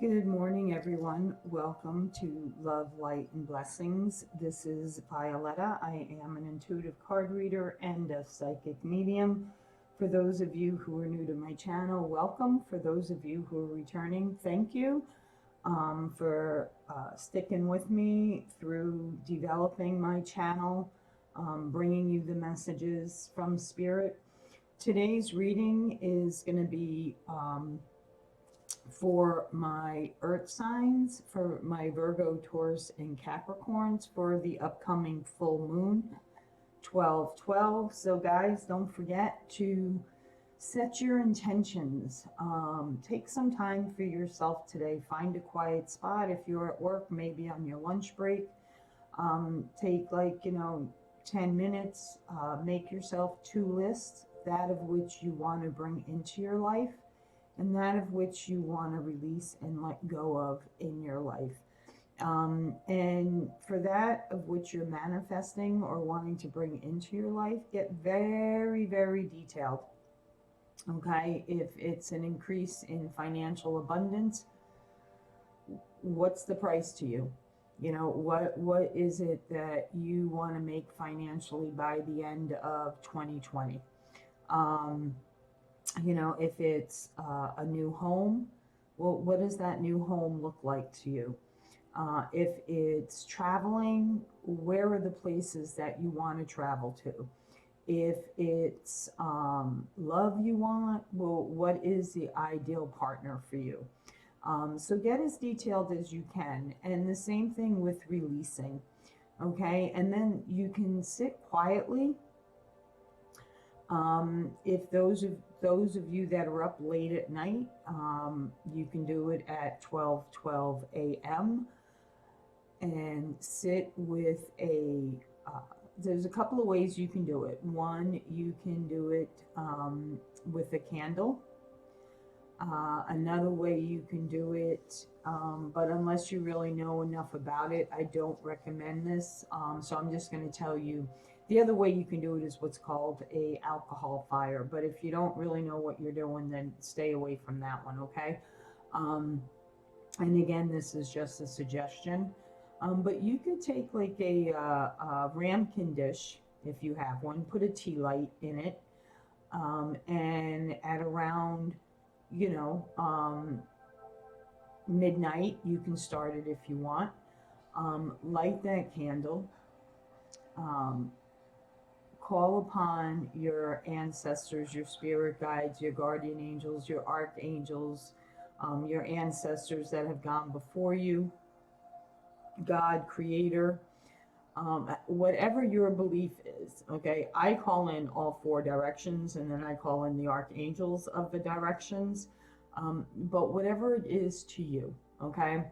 Good morning, everyone. Welcome to Love, Light, and Blessings. This is Violetta. I am an intuitive card reader and a psychic medium. For those of you who are new to my channel, welcome. For those of you who are returning, thank you for sticking with me through developing my channel, bringing you the messages from Spirit. Today's reading is going to be for my earth signs, for my Virgo, Taurus, and Capricorns for the upcoming full moon, 12/12. So guys, don't forget to set your intentions. Take some time for yourself today. Find a quiet spot. If you're at work, maybe on your lunch break, take 10 minutes. Make yourself two lists, that of which you want to bring into your life and that of which you want to release and let go of in your life. And for that of which you're manifesting or wanting to bring into your life, get very, very detailed. Okay, if it's an increase in financial abundance, what's the price to you? What is it that you want to make financially by the end of 2020? If it's a new home, well, what does that new home look like to you? If it's traveling, where are the places that you want to travel to? If it's love you want, well, what is the ideal partner for you? So get as detailed as you can. And the same thing with releasing. Okay, and then you can sit quietly. If those of you that are up late at night, you can do it at 12 a.m. and sit with there's a couple of ways you can do it. One, you can do it with a candle. Another way you can do it, but unless you really know enough about it, I don't recommend this. So I'm just going to tell you. The other way you can do it is what's called a alcohol fire. But if you don't really know what you're doing, then stay away from that one, okay? And again, this is just a suggestion. But you could take like a ramekin dish, if you have one, put a tea light in it, and at around, midnight, you can start it if you want. Light that candle. Call upon your ancestors, your spirit guides, your guardian angels, your archangels, your ancestors that have gone before you, God, Creator, whatever your belief is, okay? I call in all four directions, and then I call in the archangels of the directions, but whatever it is to you, okay?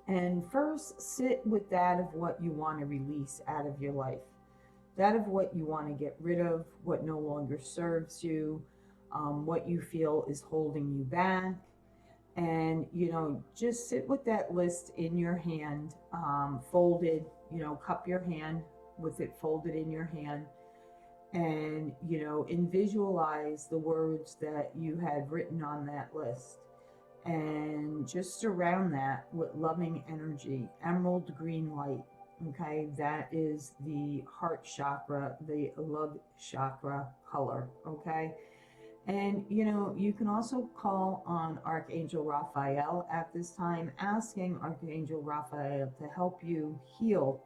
And first, sit with that of what you want to release out of your life. That of what you want to get rid of, what no longer serves you, what you feel is holding you back. And, just sit with that list in your hand, folded, cup your hand with it folded in your hand. And, and visualize the words that you had written on that list. And just surround that with loving energy, emerald green light. Okay, that is the heart chakra, the love chakra color, okay? And, you can also call on Archangel Raphael at this time, asking Archangel Raphael to help you heal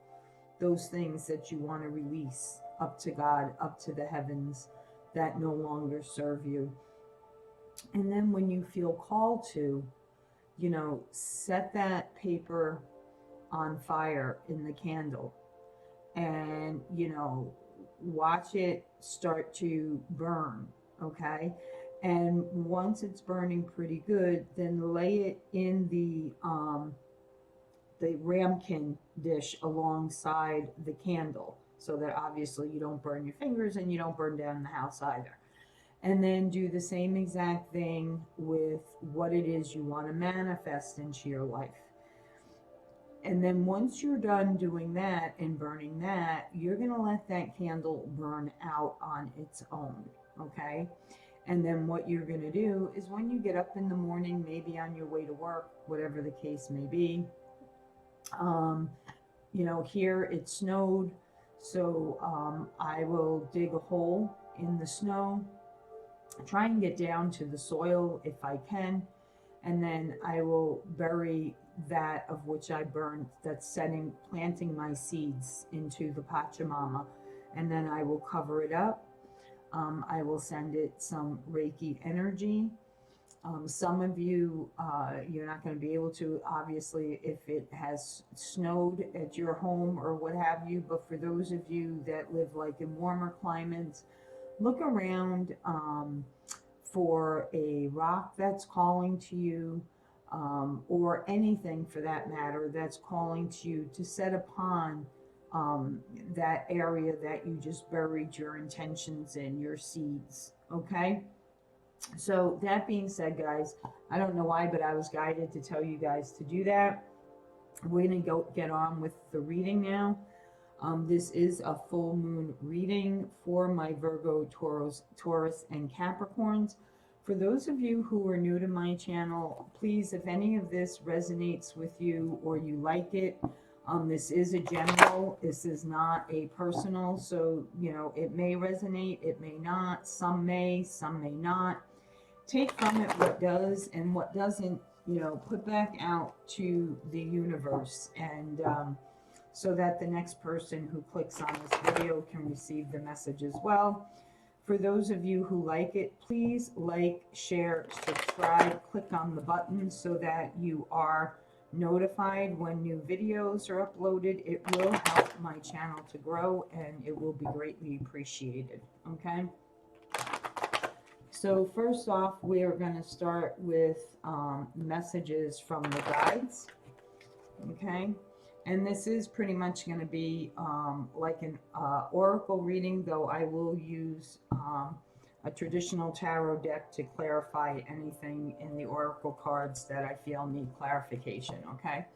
those things that you want to release up to God, up to the heavens, that no longer serve you. And then when you feel called to, set that paper on fire in the candle and watch it start to burn, okay? And once it's burning pretty good, then lay it in the ramekin dish alongside the candle, so that obviously you don't burn your fingers and you don't burn down the house either. And then do the same exact thing with what it is you want to manifest into your life. And then once you're done doing that and burning that, you're going to let that candle burn out on its own, okay? And then what you're going to do is when you get up in the morning, maybe on your way to work, whatever the case may be, you know, here it snowed, so I will dig a hole in the snow, try and get down to the soil if I can, and then I will bury that of which I burned, that's planting my seeds into the Pachamama, and then I will cover it up. I will send it some Reiki energy. Some of you, you're not going to be able to, obviously, if it has snowed at your home or what have you, but for those of you that live like in warmer climates, look around for a rock that's calling to you, or anything for that matter that's calling to you to set upon that area that you just buried your intentions in, your seeds, okay? So that being said, guys, I don't know why, but I was guided to tell you guys to do that. We're going to get on with the reading now. This is a full moon reading for my Virgo, Taurus, and Capricorns. For those of you who are new to my channel, please, if any of this resonates with you or you like it, this is a general. This is not a personal. So, you know, it may resonate, it may not. Some may not. Take from it what does, and what doesn't, you know, put back out to the universe, and so that the next person who clicks on this video can receive the message as well. For those of you who like it, please like, share, subscribe, click on the button so that you are notified when new videos are uploaded. It will help my channel to grow, and it will be greatly appreciated, okay? So first off, we are going to start with messages from the guides, okay? And this is pretty much going to be like an oracle reading, though I will use a traditional tarot deck to clarify anything in the oracle cards that I feel need clarification, okay?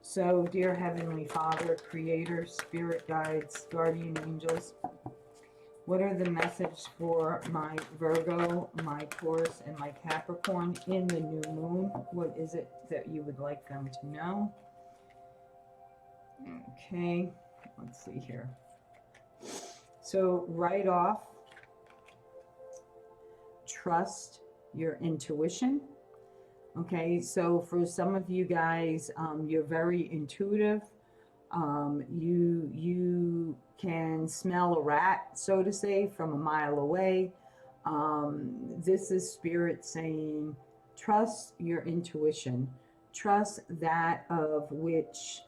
So, dear Heavenly Father, Creator, Spirit Guides, Guardian Angels, what are the messages for my Virgo, my Taurus, and my Capricorn in the new moon? What is it that you would like them to know? Okay, let's see here. So right off, trust your intuition. Okay, so for some of you guys, you're very intuitive. You can smell a rat, so to say, from a mile away. This is Spirit saying, trust your intuition. Trust that of which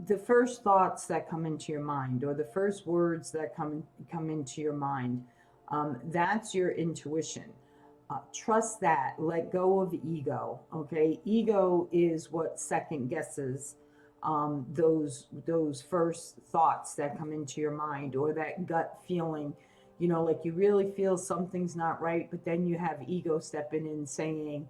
the first thoughts that come into your mind, or the first words that come into your mind, that's your intuition. Trust that. Let go of ego. Okay, ego is what second guesses those first thoughts that come into your mind, or that gut feeling. You know, like you really feel something's not right, but then you have ego stepping in saying,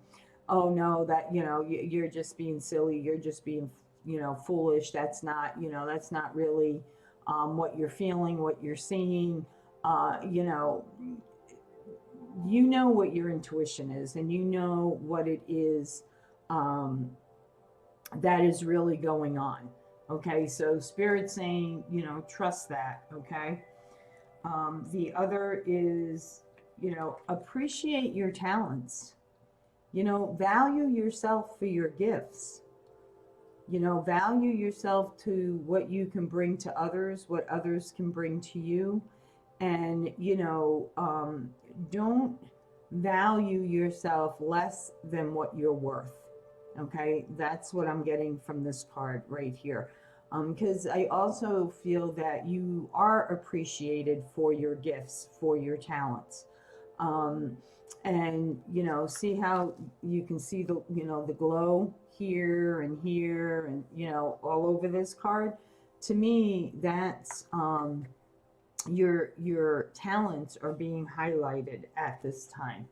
"Oh no, that, you know, you're just being silly. You're just being, you know, foolish. That's not, you know, that's not really what you're feeling, what you're seeing." You know what your intuition is, and you know what it is that is really going on. Okay, so Spirit saying, you know, trust that. Okay. The other is, you know, appreciate your talents. You know, value yourself for your gifts. You know, value yourself to what you can bring to others, what others can bring to you. And, you know, don't value yourself less than what you're worth. Okay, that's what I'm getting from this card right here. Because I also feel that you are appreciated for your gifts, for your talents. And, you know, see how you can see the, you know, the glow here and here and, you know, all over this card. To me, that's your talents are being highlighted at this time.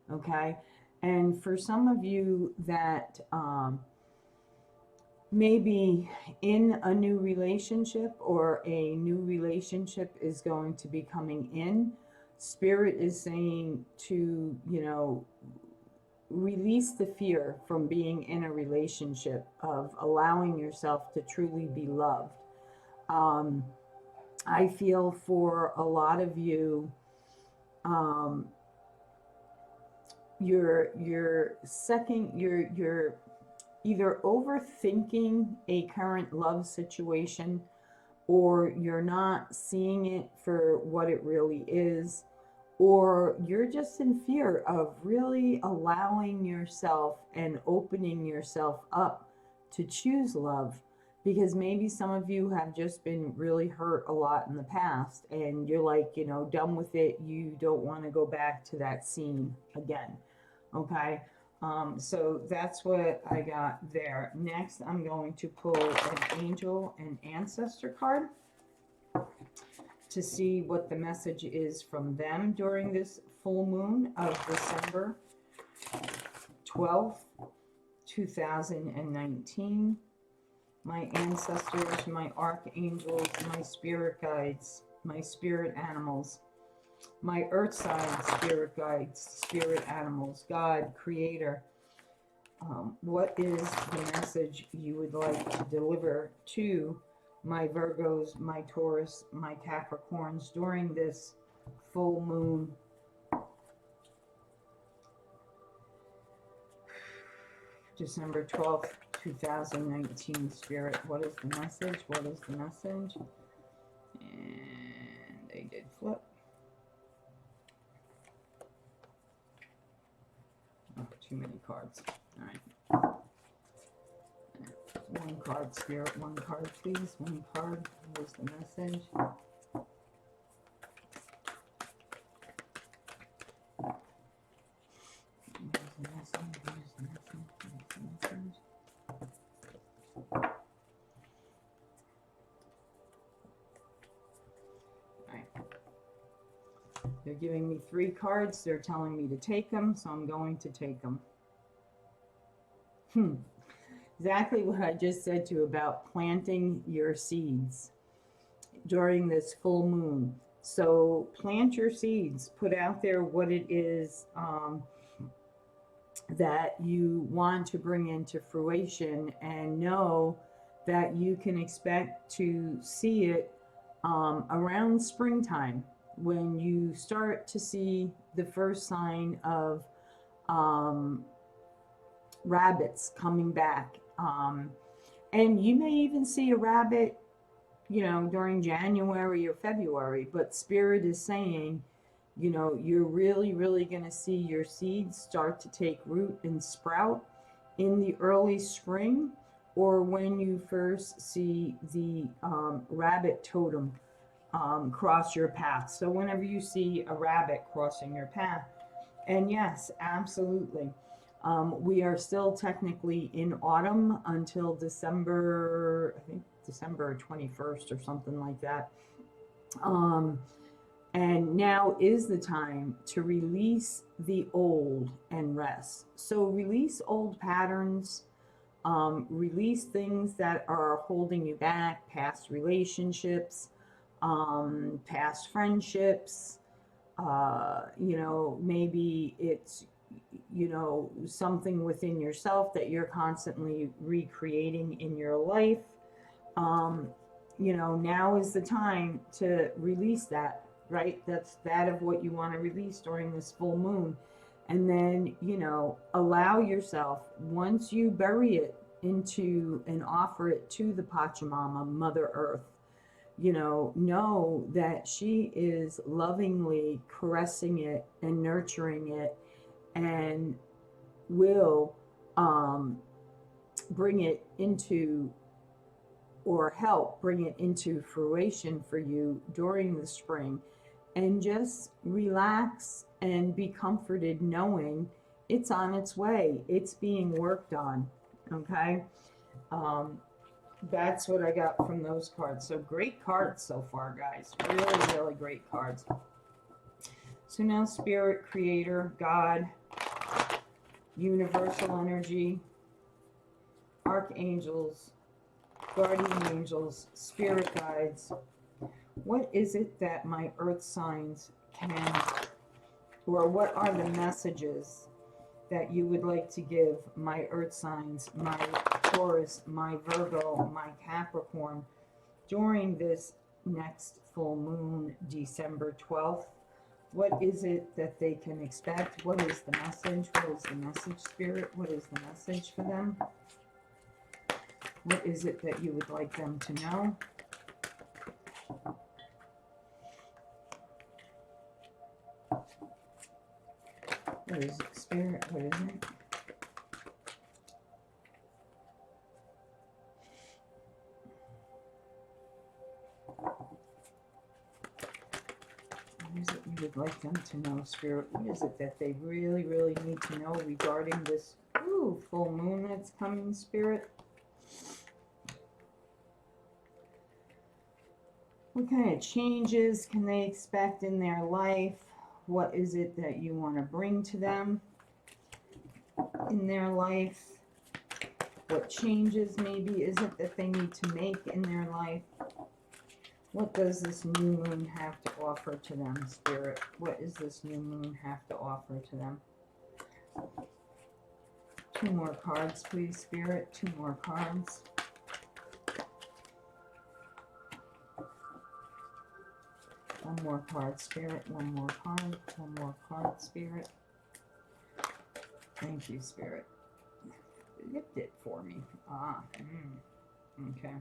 Okay. And for some of you that maybe in a new relationship, or a new relationship is going to be coming in. Spirit is saying to, you know, release the fear from being in a relationship, of allowing yourself to truly be loved. I feel for a lot of you, you're either overthinking a current love situation, or you're not seeing it for what it really is, or you're just in fear of really allowing yourself and opening yourself up to choose love. Because maybe some of you have just been really hurt a lot in the past, and you're like, you know, done with it. You don't want to go back to that scene again. Okay. So that's what I got there. Next, I'm going to pull an angel and ancestor card to see what the message is from them during this full moon of December 12th, 2019. My ancestors, my archangels, my spirit guides, my spirit animals, my earth sign spirit guides, spirit animals, God, creator. What is the message you would like to deliver to my Virgos, my Taurus, my Capricorns during this full moon? December 12th, 2019, Spirit. What is the message? What is the message? And they did flip. Oh, too many cards. All right. One card, Spirit. One card, please. One card. What is the message? They're giving me 3 cards. They're telling me to take them, so I'm going to take them. Exactly what I just said to you about planting your seeds during this full moon. So plant your seeds. Put out there what it is that you want to bring into fruition, and know that you can expect to see it around springtime, when you start to see the first sign of rabbits coming back. And you may even see a rabbit, you know, during January or February, but Spirit is saying, you know, you're really going to see your seeds start to take root and sprout in the early spring, or when you first see the rabbit totem cross your path. So whenever you see a rabbit crossing your path. And yes, absolutely. We are still technically in autumn until December, I think December 21st or something like that. And now is the time to release the old and rest. So release old patterns, release things that are holding you back, past relationships, past friendships. You know, maybe it's, you know, something within yourself that you're constantly recreating in your life. You know, now is the time to release that, right? That's that of what you want to release during this full moon. And then, you know, allow yourself, once you bury it into and offer it to the Pachamama, Mother Earth, you know that she is lovingly caressing it and nurturing it, and will bring it into, or help bring it into fruition for you during the spring. And just relax and be comforted knowing it's on its way. It's being worked on. Okay? That's what I got from those cards. So great cards so far, guys. Really great cards. So now Spirit, Creator, God, Universal Energy, Archangels, guardian angels, spirit guides, what is it that my earth signs can, or what are the messages that you would like to give my earth signs, my Taurus, my Virgo, my Capricorn during this next full moon, December 12th? What is it that they can expect? What is the message? What is the message, Spirit? What is the message for them? What is it that you would like them to know? What is it, Spirit? What is it? What is it you would like them to know, Spirit? What is it that they really, really need to know regarding this full moon that's coming, Spirit? What kind of changes can they expect in their life? What is it that you want to bring to them in their life? What changes maybe is it that they need to make in their life? What does this new moon have to offer to them, Spirit? What does this new moon have to offer to them? 2 more cards, please, Spirit. 2 more cards. One more card, Spirit. One more card. One more card, Spirit. Thank you, Spirit. Lift it for me. Okay.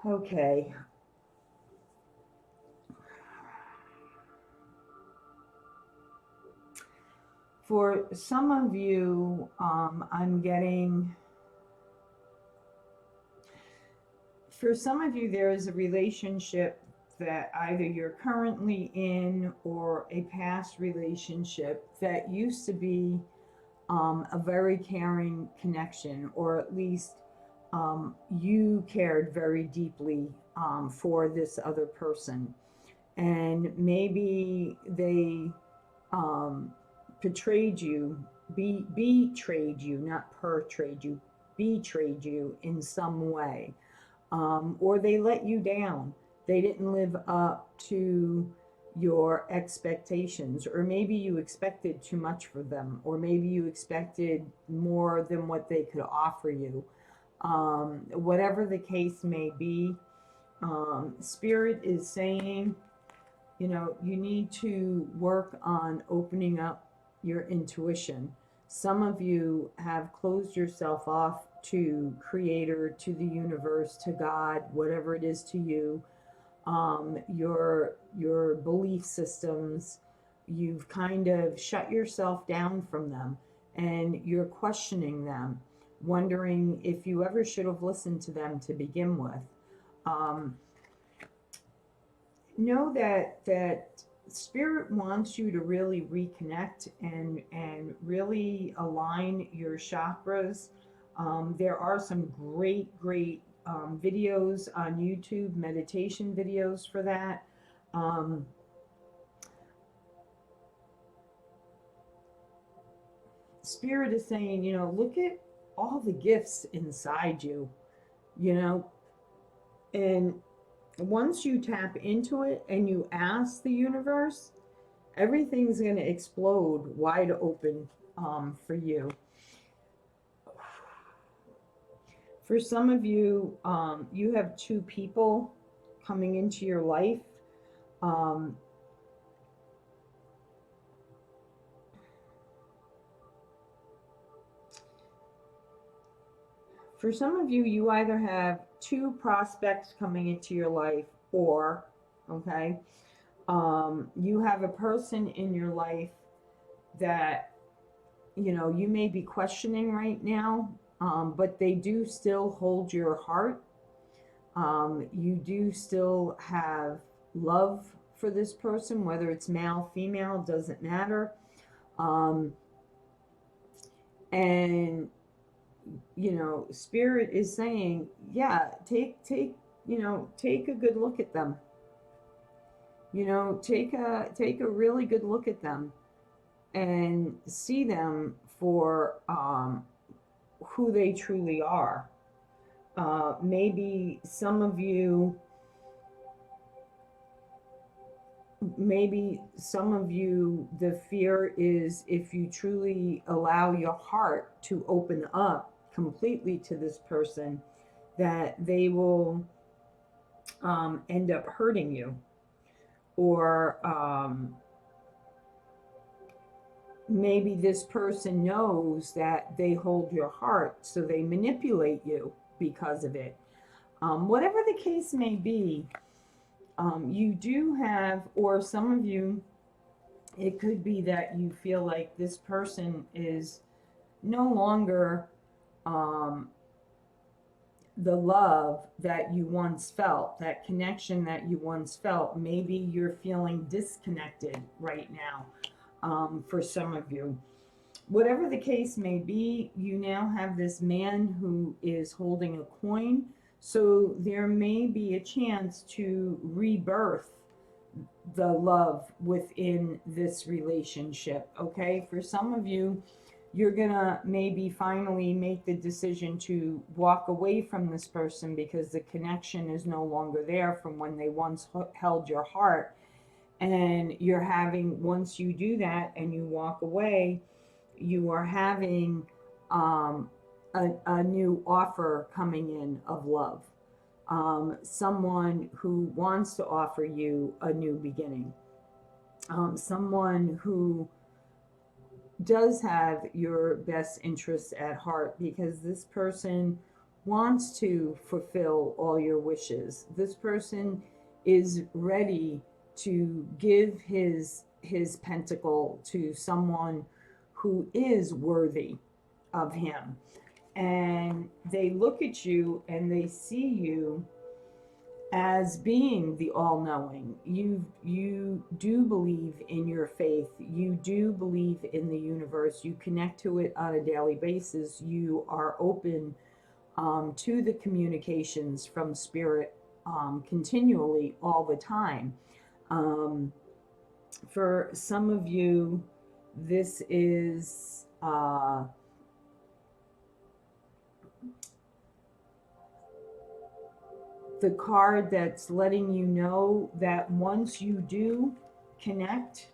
Okay. For some of you, I'm getting, for some of you, there is a relationship that either you're currently in or a past relationship that used to be a very caring connection, or at least you cared very deeply for this other person. And maybe they betrayed you, betrayed you, not portrayed you, betrayed you in some way. Or they let you down. They didn't live up to your expectations, or maybe you expected too much for them, or maybe you expected more than what they could offer you. Whatever the case may be, Spirit is saying, you know, you need to work on opening up your intuition. Some of you have closed yourself off to Creator, to the universe, to God, whatever it is to you. Your belief systems, you've kind of shut yourself down from them, and you're questioning them, wondering if you ever should have listened to them to begin with. Know that Spirit wants you to really reconnect and really align your chakras. There are some great videos on YouTube, meditation videos for that. Spirit is saying, you know, look at all the gifts inside you, you know, and once you tap into it and you ask the universe, everything's going to explode wide open for you. For some of you, you have 2 people coming into your life. For some of you, you either have 2 prospects coming into your life, or, okay, you have a person in your life that, you know, you may be questioning right now. but they do still hold your heart. You do still have love for this person, whether it's male, female, doesn't matter. And Spirit is saying, yeah, take a good look at them. Take a really good look at them and see them for who they truly are. Maybe some of you, the fear is, if you truly allow your heart to open up completely to this person, that they will end up hurting you, or maybe this person knows that they hold your heart, so they manipulate you because of it. Whatever the case may be, you do have, or some of you, it could be that you feel like this person is no longer the love that you once felt, that connection that you once felt. Maybe you're feeling disconnected right now, for some of you. Whatever the case may be, you now have this man who is holding a coin. So there may be a chance to rebirth the love within this relationship, okay? For some of you, you're gonna maybe finally make the decision to walk away from this person because the connection is no longer there from when they once held your heart. And you're having, once you do that and you walk away, you are having a new offer coming in of love. Someone who wants to offer you a new beginning. Someone who does have your best interests at heart, because this person wants to fulfill all your wishes. This person is ready to give his pentacle to someone who is worthy of him. And they look at you and they see you as being the all-knowing. You do believe in your faith. You do believe in the universe. You connect to it on a daily basis. You are open to the communications from Spirit continually, all the time. For some of you, this is the card that's letting you know that once you do connect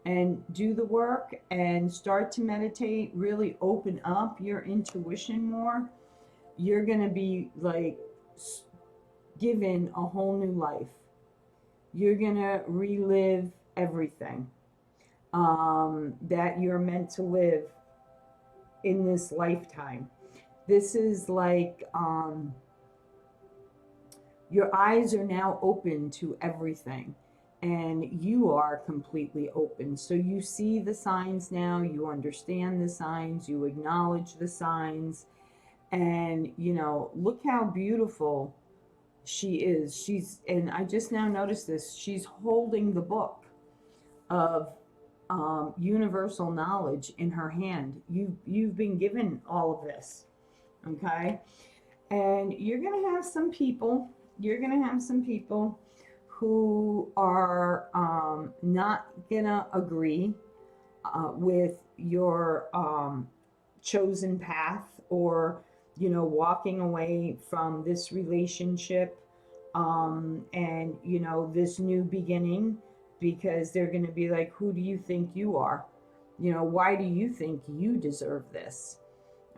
and do the work and start to meditate, really open up your intuition more, you're going to be like given a whole new life. You're going to relive everything that you're meant to live in this lifetime. This is like your eyes are now open to everything, and you are completely open. So you see the signs now, you understand the signs, you acknowledge the signs, and look how beautiful she is. And I just now noticed this, she's holding the book of universal knowledge in her hand. You've been given all of this, okay? And you're going to have some people who are not going to agree with your chosen path, or walking away from this relationship and this new beginning, because they're going to be like, who do you think you are? Why do you think you deserve this?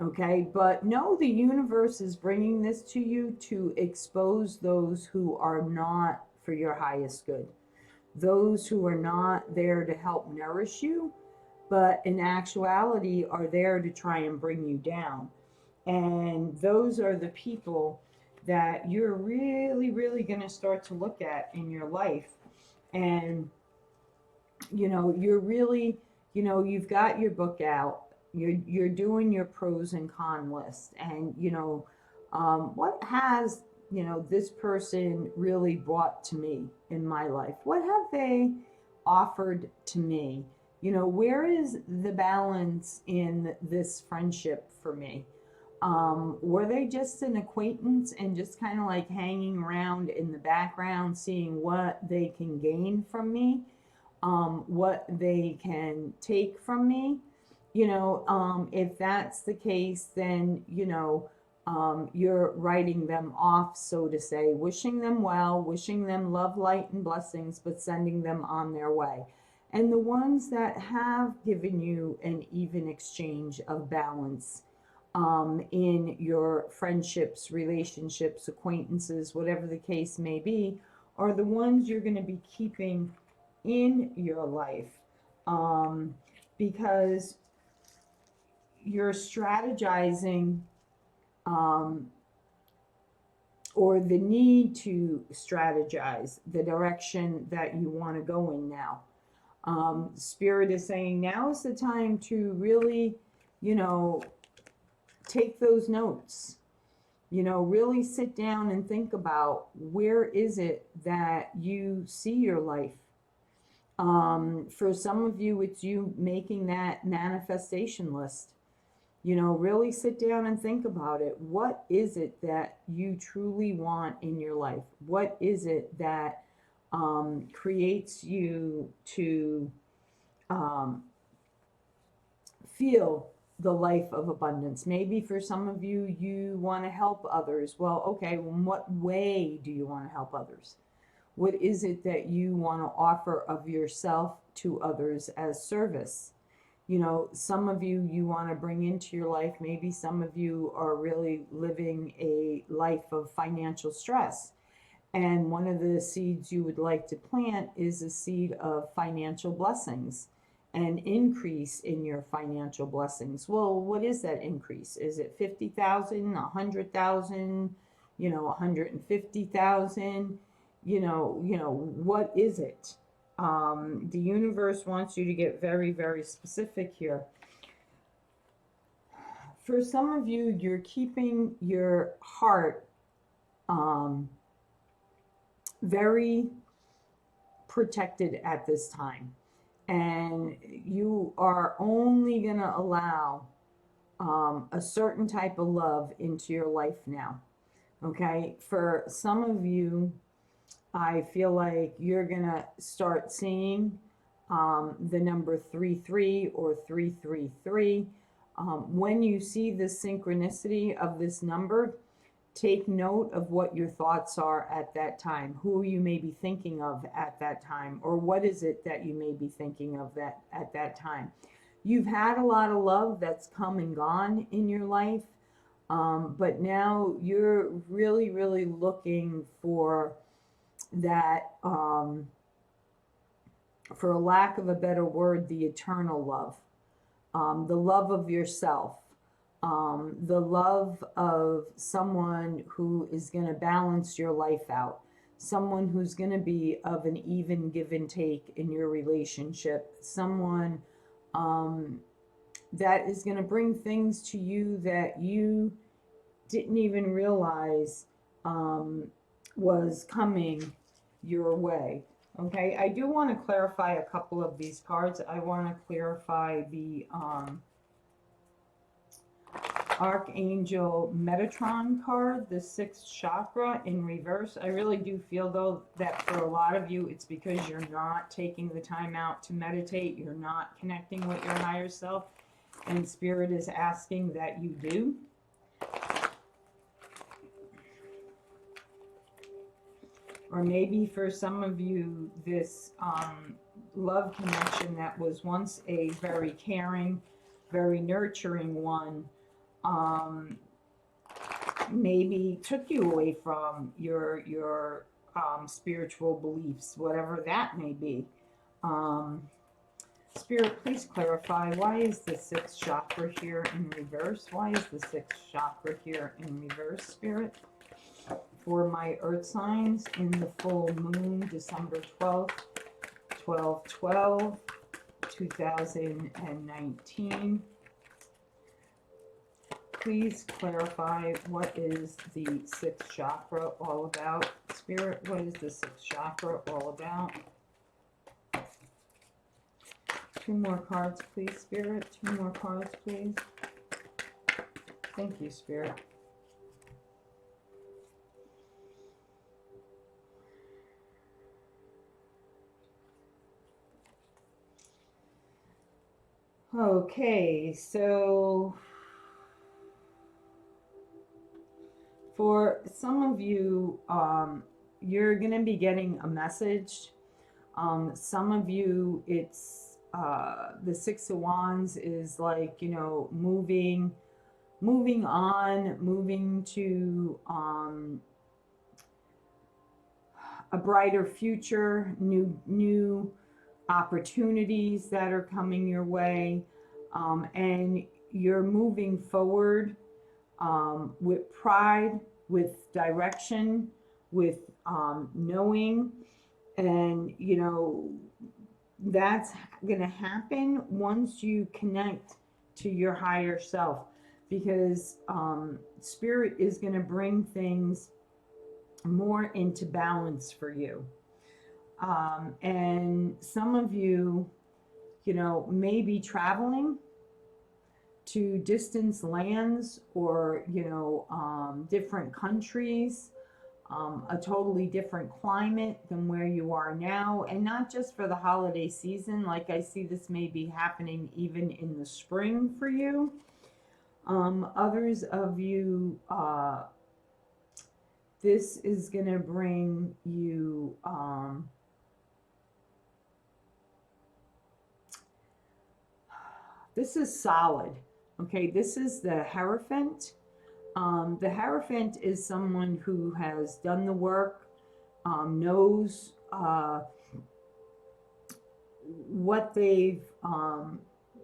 Okay, but no, the universe is bringing this to you to expose those who are not for your highest good, those who are not there to help nourish you, but in actuality are there to try and bring you down. And those are the people that you're really, really going to start to look at in your life. And you're really, you've got your book out, You're doing your pros and con list, and what has this person really brought to me in my life? What have they offered to me? Where is the balance in this friendship for me? Were they just an acquaintance and just kind of like hanging around in the background, seeing what they can gain from me, what they can take from me? If that's the case, then, you're writing them off, so to say, wishing them well, wishing them love, light, and blessings, but sending them on their way. And the ones that have given you an even exchange of balance in your friendships, relationships, acquaintances, whatever the case may be, are the ones you're going to be keeping in your life, because you're strategizing, or the need to strategize the direction that you want to go in now. Spirit is saying now is the time to really, take those notes, really sit down and think about where is it that you see your life. For some of you, it's you making that manifestation list. Really sit down and think about it. What is it that you truly want in your life? What is it that creates you to feel the life of abundance? Maybe for some of you, you want to help others. Well, okay, well, in what way do you want to help others? What is it that you want to offer of yourself to others as service? Some of you want to bring into your life, maybe some of you are really living a life of financial stress. And one of the seeds you would like to plant is a seed of financial blessings, an increase in your financial blessings. Well, what is that increase? Is it 50,000, 100,000, 150,000? What is it? The universe wants you to get very, very specific here. For some of you, you're keeping your heart very protected at this time. And you are only going to allow a certain type of love into your life now. Okay? For some of you, I feel like you're going to start seeing the number 33 or 333. When you see the synchronicity of this number, take note of what your thoughts are at that time, who you may be thinking of at that time, or what is it that you may be thinking of at that time. You've had a lot of love that's come and gone in your life, but now you're really, really looking for that, for a lack of a better word, the eternal love, the love of yourself, the love of someone who is going to balance your life out, someone who's going to be of an even give and take in your relationship, someone that is going to bring things to you that you didn't even realize was coming your way. Okay, I do want to clarify a couple of these cards. I want to clarify the Archangel Metatron card, the 6th chakra in reverse. I really do feel, though, that for a lot of you, it's because you're not taking the time out to meditate. You're not connecting with your higher self, and Spirit is asking that you do. Or maybe for some of you, this love connection that was once a very caring, very nurturing one, maybe took you away from your spiritual beliefs, whatever that may be. Spirit, please clarify, why is the 6th chakra here in reverse? Why is the 6th chakra here in reverse, Spirit? For my earth signs in the full moon, December 12th, 12/12, 2019. please clarify what is the sixth chakra all about? Spirit, what is the sixth chakra all about? 2 more cards, please, Spirit. 2 more cards, please. Thank you, Spirit. Okay, so for some of you, you're going to be getting a message. Some of you, it's the Six of Wands is like, you know, moving on, moving to a brighter future, new opportunities that are coming your way, and you're moving forward with pride, with direction, with knowing, and you know that's going to happen once you connect to your higher self, because Spirit is going to bring things more into balance for you. And some of you, you know, may be traveling to distant lands or, you know, different countries, a totally different climate than where you are now. And not just for the holiday season. Like I see this may be happening even in the spring for you. Others of you, this is going to bring you this is solid. Okay, this is the Hierophant. The Hierophant is someone who has done the work, knows what they've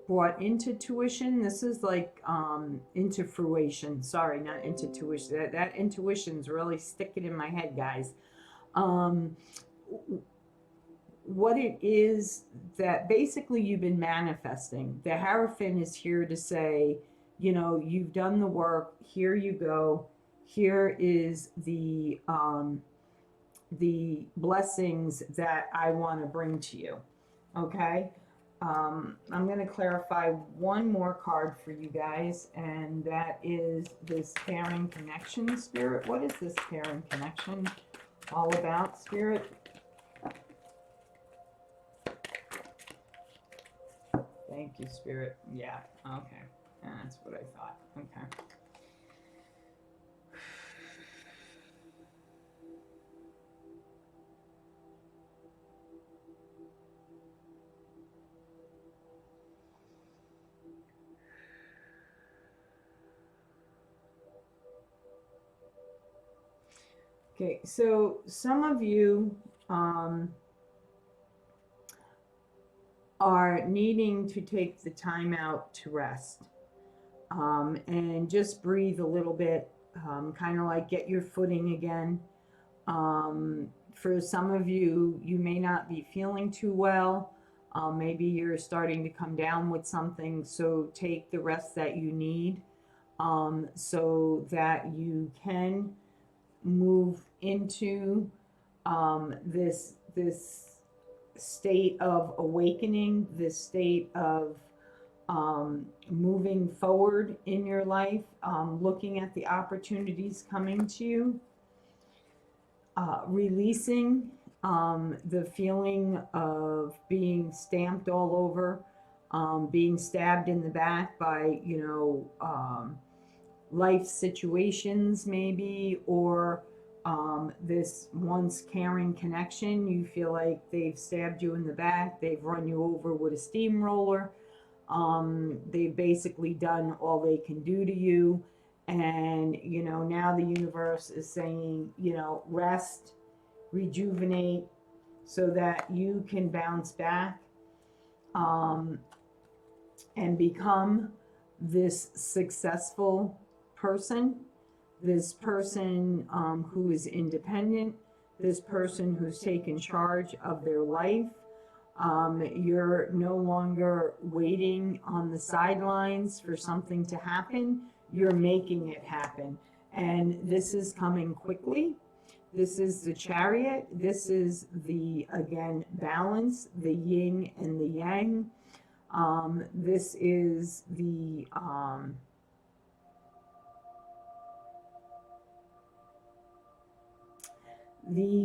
brought into tuition. This is like into fruition. Sorry, not into tuition. That intuition's really sticking in my head, guys. What it is that basically you've been manifesting. The Hierophant is here to say, you know, you've done the work. Here you go. Here is the blessings that I want to bring to you. Okay. I'm going to clarify one more card for you guys, and that is this pairing connection, Spirit. What is this pairing connection all about, Spirit? Thank you, Spirit. Yeah, okay. That's what I thought. Okay. Okay, so some of you are needing to take the time out to rest and just breathe a little bit, kind of like get your footing again. For some of you, you may not be feeling too well. Maybe you're starting to come down with something, so take the rest that you need so that you can move into this state of awakening, this state of moving forward in your life, looking at the opportunities coming to you, releasing the feeling of being stamped all over, being stabbed in the back by, you know, life situations maybe, or this once caring connection. You feel like they've stabbed you in the back, they've run you over with a steamroller, they've basically done all they can do to you, and you know, now the universe is saying, you know, rest, rejuvenate, so that you can bounce back and become this successful person, this person who is independent, this person who's taken charge of their life. You're no longer waiting on the sidelines for something to happen. you're making it happen. And this is coming quickly. This is the Chariot. This is the, again, balance, the yin and the yang. This is the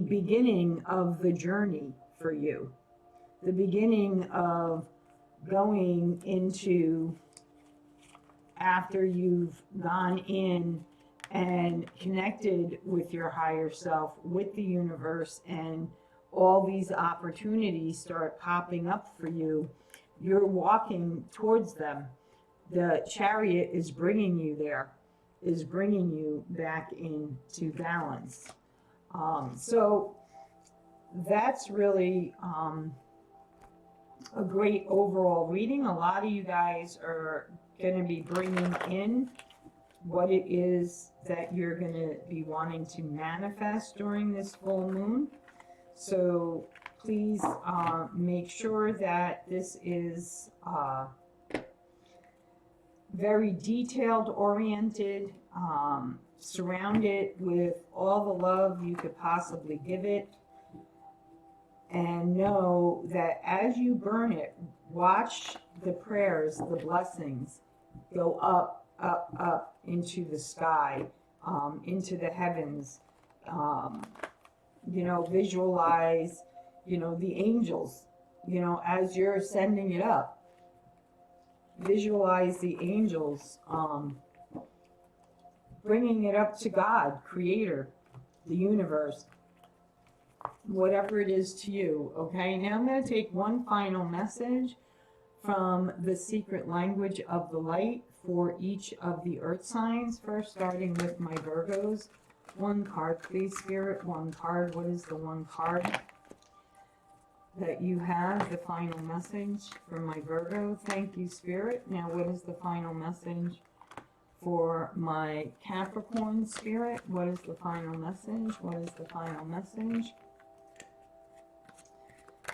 beginning of the journey for you. The beginning of going into, after you've gone in and connected with your higher self, with the universe, and all these opportunities start popping up for you, you're walking towards them. The Chariot is bringing you there, is bringing you back into balance. So that's really a great overall reading. A lot of you guys are going to be bringing in what it is that you're going to be wanting to manifest during this full moon. So please make sure that this is very detailed oriented. Surround it with all the love you could possibly give it. And know that as you burn it, watch the prayers, the blessings go up, up, up into the sky, into the heavens. You know, visualize, you know, the angels, you know, as you're sending it up. Visualize the angels bringing it up to God, Creator, the universe, whatever it is to you. Okay, now I'm going to take one final message from the secret language of the light for each of the earth signs. First, starting with my Virgos. One card, please, Spirit. One card. What is the one card that you have? The final message for my Virgo. Thank you, Spirit. Now, what is the final message for my Capricorn, Spirit? What is the final message? What is the final message?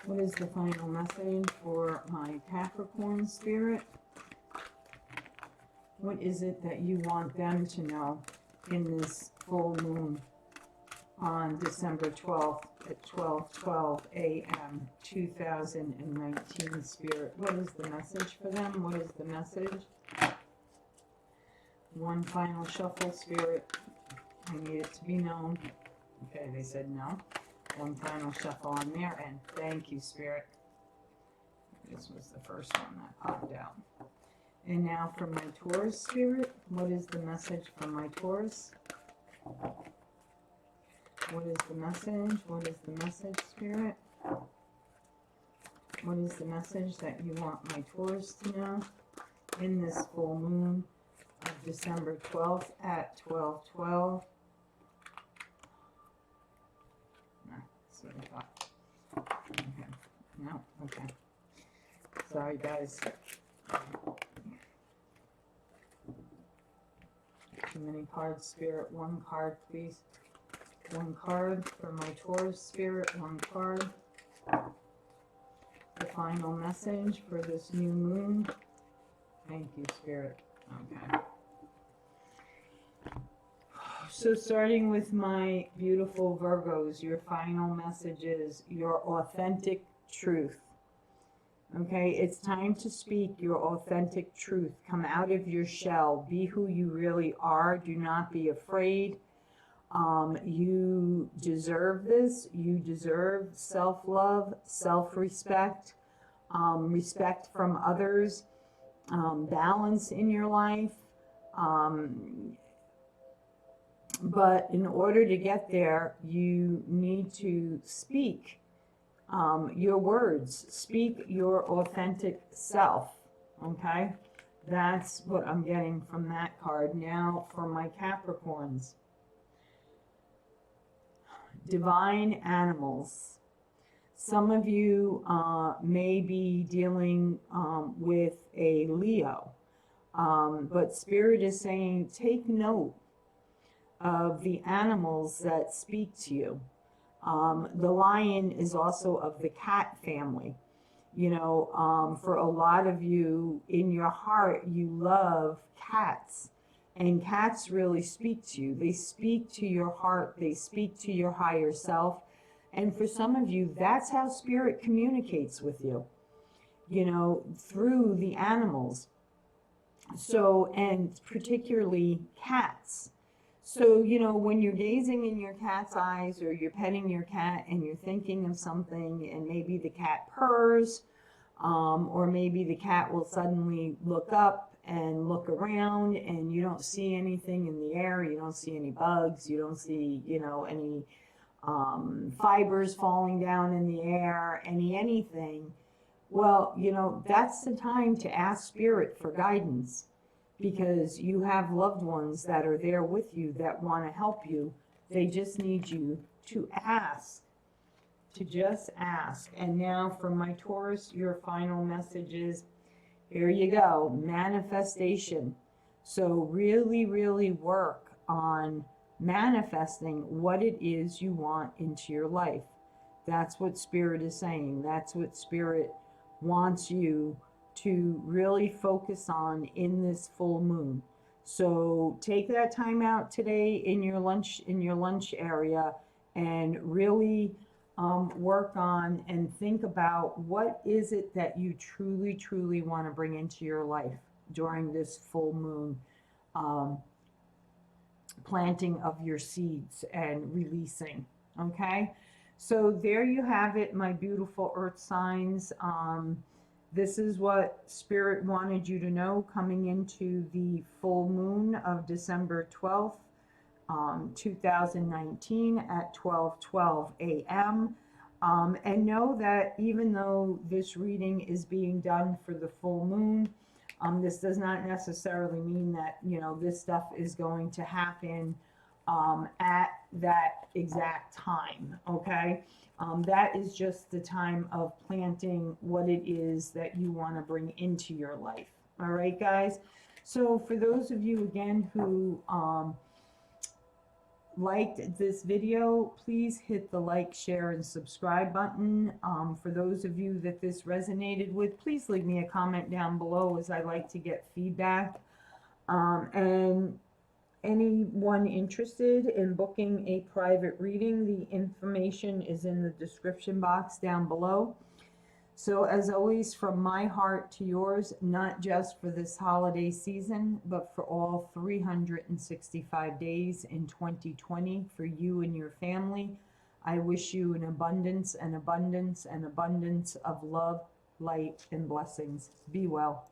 What is the final message for my Capricorn, Spirit? What is it that you want them to know in this full moon on December 12th at 12:12 a.m. 2019, Spirit? What is the message for them? What is the message? One final shuffle, Spirit. I need it to be known. Okay, they said no. One final shuffle on their end. Thank you, Spirit. This was the first one that popped out. And now for my Taurus, Spirit. What is the message for my Taurus? What is the message? What is the message, Spirit? What is the message that you want my Taurus to know in this full moon of December 12th at 12:12? That's what I thought. Okay. No, okay. Sorry, guys. Too many cards, Spirit. One card, please. One card for my Taurus, Spirit. One card. The final message for this new moon. Thank you, Spirit. Okay. So starting with my beautiful Virgos, your final message is your authentic truth. Okay, it's time to speak your authentic truth. Come out of your shell. Be who you really are. Do not be afraid. You deserve this. You deserve self-love, self-respect, respect from others, balance in your life. But in order to get there, you need to speak your words. Speak your authentic self. Okay? That's what I'm getting from that card. Now for my Capricorns. Divine animals. Some of you may be dealing with a Leo. But Spirit is saying, take note of the animals that speak to you. The lion is also of the cat family. You know, for a lot of you, in your heart, you love cats. And cats really speak to you. They speak to your heart. They speak to your higher self. And for some of you, that's how spirit communicates with you, you know, through the animals. So, and particularly cats. So, you know, when you're gazing in your cat's eyes or you're petting your cat and you're thinking of something, and maybe the cat purrs, or maybe the cat will suddenly look up and look around and you don't see anything in the air, you don't see any bugs, you don't see, you know, any fibers falling down in the air, anything. Well, you know, that's the time to ask spirit for guidance, because you have loved ones that are there with you that want to help you. They just need you to ask, to just ask. And now for my Taurus, your final messages. Here you go. Manifestation. So really, really work on manifesting what it is you want into your life. That's what Spirit is saying. That's what Spirit wants you to really focus on in this full moon. So take that time out today in your lunch area and really work on and think about what is it that you truly, truly want to bring into your life during this full moon planting of your seeds and releasing. Okay, so there you have it, my beautiful earth signs. This is what Spirit wanted you to know coming into the full moon of December 12th, 2019 at 12:12 a.m. And know that even though this reading is being done for the full moon, this does not necessarily mean that, you know, this stuff is going to happen at that exact time, okay? That is just the time of planting what it is that you want to bring into your life. All right, guys? So for those of you, again, who liked this video, please hit the like, share, and subscribe button. For those of you that this resonated with, please leave me a comment down below, as I like to get feedback. And anyone interested in booking a private reading, the information is in the description box down below. So as always, from my heart to yours, not just for this holiday season, but for all 365 days in 2020 for you and your family, I wish you an abundance and abundance and abundance of love, light, and blessings. Be well.